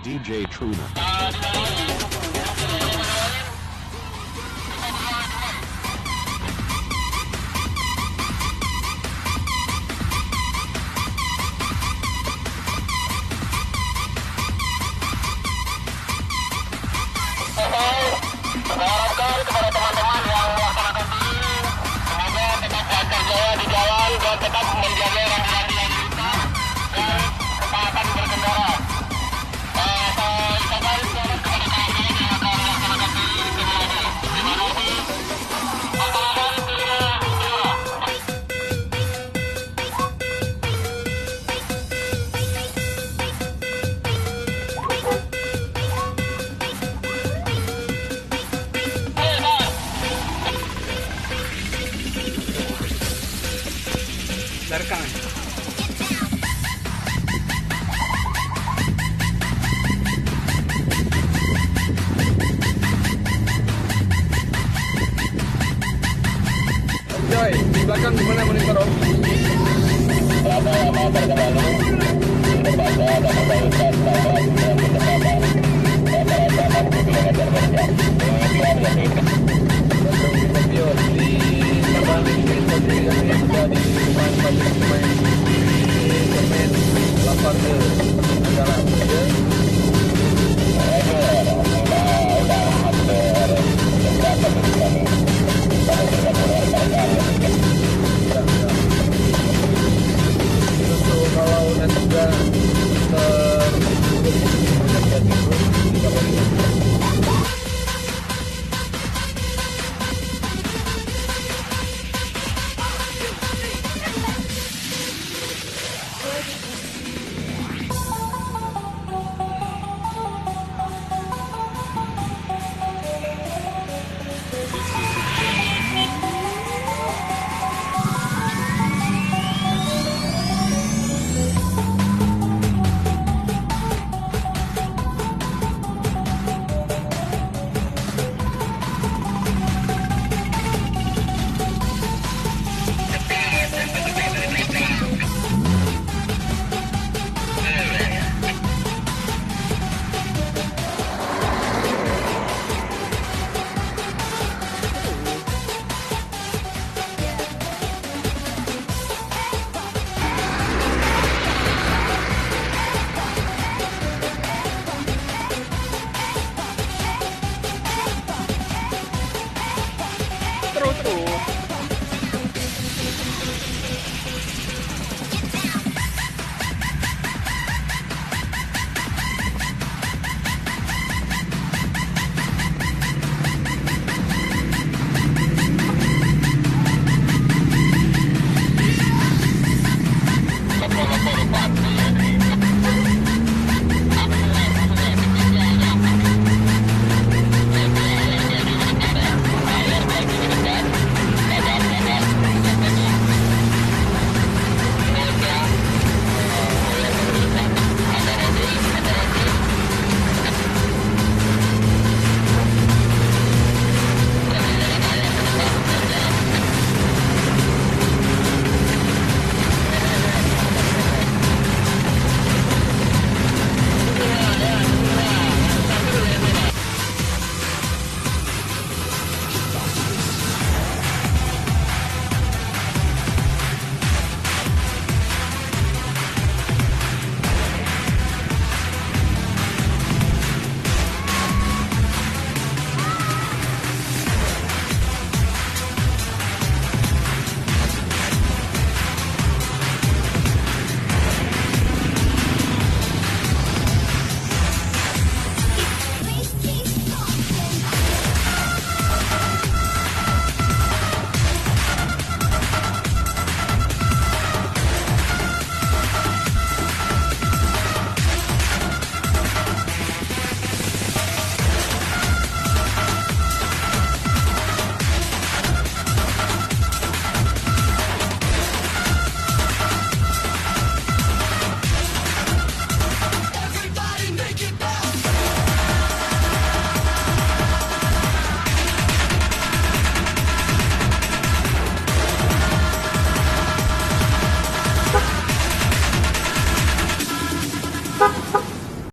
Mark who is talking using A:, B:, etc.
A: DJ Truna.
B: Harapkan kepada teman-teman yang melaksanakan ini, semoga tetap lancar jaya di jalan dan tetap menjaga rambu-rambu yang lintas dan ketaatan berkendara. Saya ucapkan selamat kepada kawan-kawan yang akan melaksanakan ini semuanya. Terima kasih. Masyarakat pilihan segera.
C: Rekam. Joy, di belakang gimana monitor Om?
B: Lama-lama berkembang, berbaca dan membaikkan bahwa dalam ketepatan rata-rata 60 km per jam. Demikian dari
C: Video di Sabang ini seperti yang ada di depan pabrik semen di semen 8 Andalan.